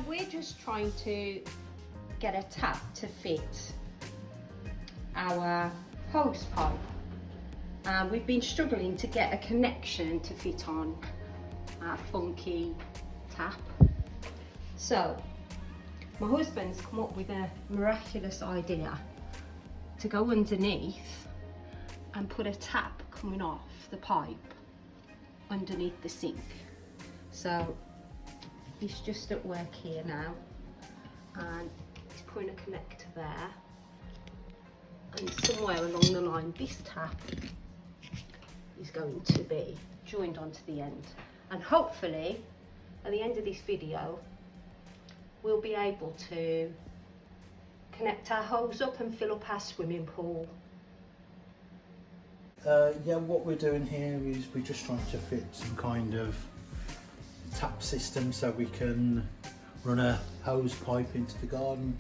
we're just trying to get a tap to fit our hose pipe. We've been struggling to get a connection to fit on our funky tap. So my husband's come up with a miraculous idea to go underneath and put a tap coming off the pipe underneath the sink. So he's just at work here now, and he's putting a connector there, and somewhere along the line this tap is going to be joined onto the end, and hopefully at the end of this video we'll be able to connect our hose up and fill up our swimming pool. Yeah, what we're doing here is we're just trying to fit some kind of tap system so we can run a hose pipe into the garden,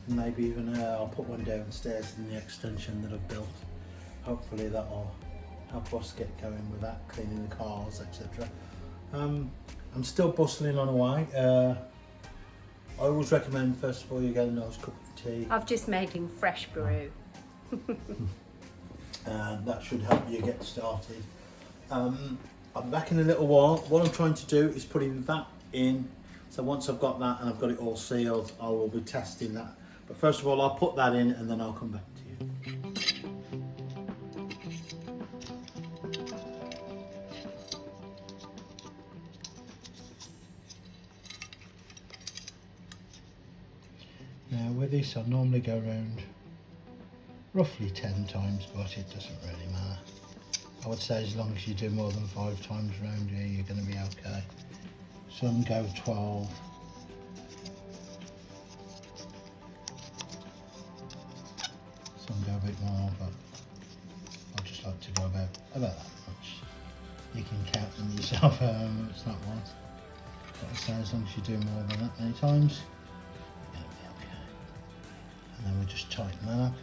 and maybe even I'll put one downstairs in the extension that I've built. Hopefully that'll help us get going with that, cleaning the cars, etc. I'm still bustling on away. I always recommend, first of all, you get a nice cup of tea. I've just made him fresh brew. And that should help you get started. I'm back in a little while. What I'm trying to do is putting that in. So once I've got that and I've got it all sealed, I will be testing that. But first of all, I'll put that in and then I'll come back to you. Now with this, I normally go around roughly 10 times, but it doesn't really matter. I would say as long as you do more than 5 times around here, you're going to be okay. Some go 12. Some go a bit more, but I just like to go about that much. You can count them yourself, it's not one. But I say as long as you do more than that many times, you're going to be okay. And then we just tighten that up.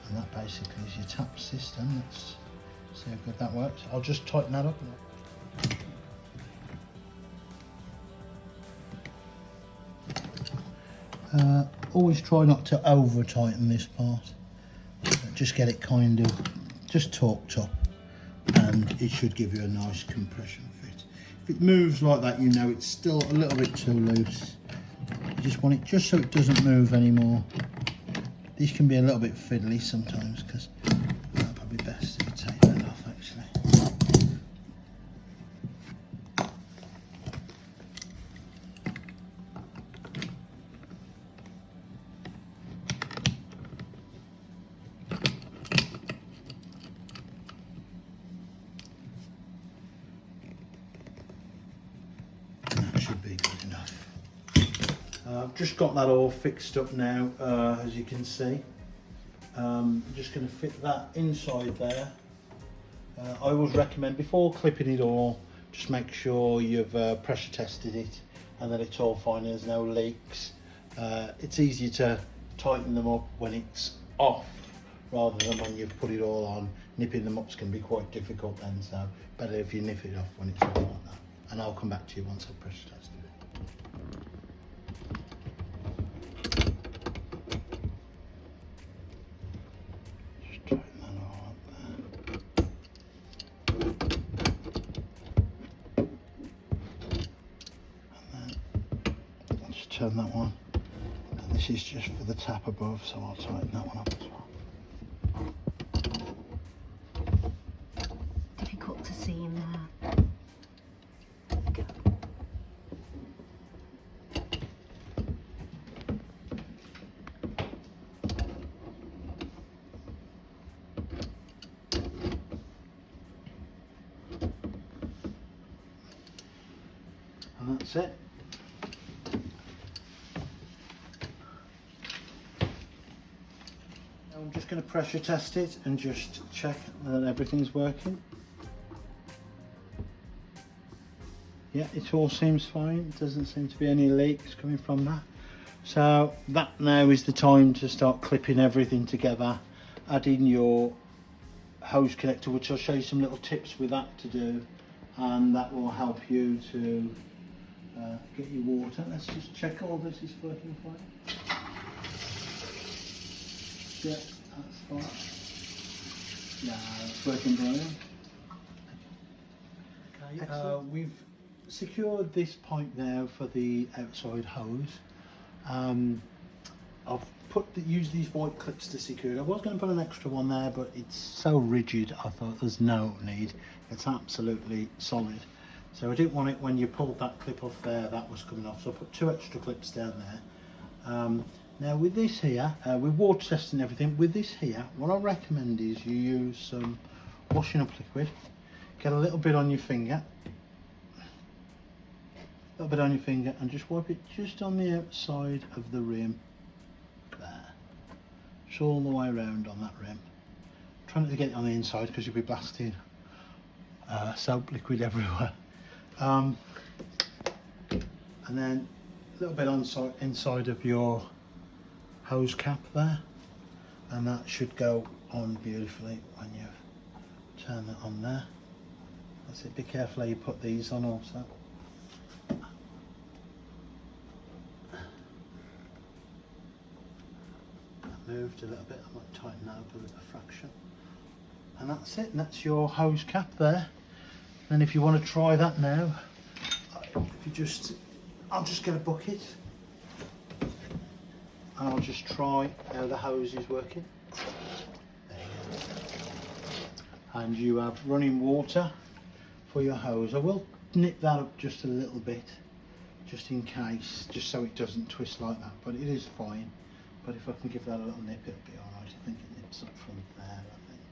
And that basically is your tap system. Let's see how good that works. I'll just tighten that up. Always try not to over tighten this part. Just get it kind of just torqued up, and it should give you a nice compression fit. If it moves like that, you know it's still a little bit too loose. You just want it just so it doesn't move anymore. These can be a little bit fiddly sometimes, because that'd probably best if you take that off actually. That should be good enough. I've just got that all fixed up now, as you can see. I'm just going to fit that inside there. I always recommend, before clipping it all, just make sure you've pressure tested it and that it's all fine, there's no leaks. It's easier to tighten them up when it's off rather than when you've put it all on. Nipping them up can be quite difficult then, so better if you nip it off when it's off like that. And I'll come back to you once I've pressure tested it. Turn that one, and this is just for the tap above, so I'll tighten that one up as well. Difficult to see in there. Go. And that's it. I'm just going to pressure test it and just check that everything's working. Yeah, it all seems fine. Doesn't seem to be any leaks coming from that. So that now is the time to start clipping everything together. Add in your hose connector, which I'll show you some little tips with that to do, and that will help you to get your water. Let's just check all this is working fine. Yeah, that's fine. Yeah, it's working brilliant. Okay, we've secured this pipe now for the outside hose. I've used these white clips to secure it. I was going to put an extra one there, but it's so rigid, I thought there's no need. It's absolutely solid. So I didn't want it when you pulled that clip off there, that was coming off. So I put 2 extra clips down there. Now with this here, with water testing and everything, with this here, what I recommend is you use some washing up liquid. Get a little bit on your finger. A little bit on your finger and just wipe it just on the outside of the rim. There. Just all the way around on that rim. Try not to get it on the inside because you'll be blasting soap liquid everywhere. And then a little bit on inside of your hose cap there, and that should go on beautifully when you turn that on there. That's it. Be careful how you put these on also. That moved a little bit. I might tighten that up a fraction. And that's it. And that's your hose cap there. And if you want to try that now, I'll just get a bucket. And I'll just try how the hose is working. There you go. And you have running water for your hose. I will nip that up just a little bit, just in case, just so it doesn't twist like that, but it is fine. But if I can give that a little nip, it'll be alright. I think it nips up from there, I think.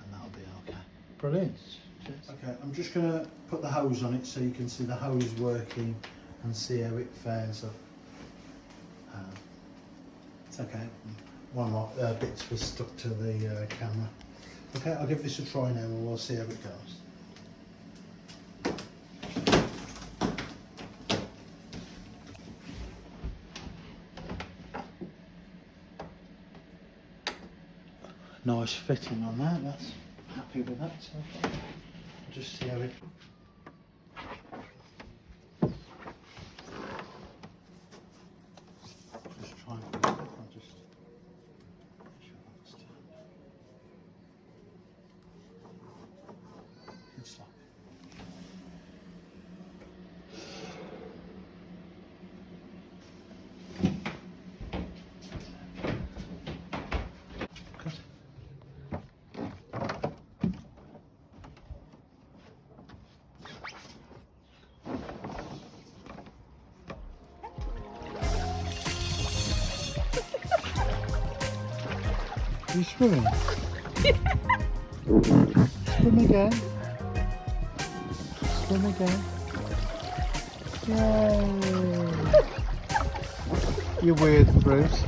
And that'll be okay. Brilliant. Cheers. Okay, I'm just going to put the hose on it so you can see the hose working and see how it fares up. It's okay. One more bits was stuck to the camera. Okay, I'll give this a try now and we'll see how it goes. Nice fitting on that. That's happy with that so far. I'll just see how it. Just try and. I'll just. Make sure that's done. It's like. Good. Are you swimming? Swim again. Swim again. Yay! You weird Bruce.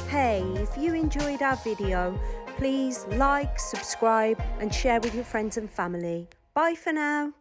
Hey, if you enjoyed our video, please like, subscribe and share with your friends and family. Bye for now.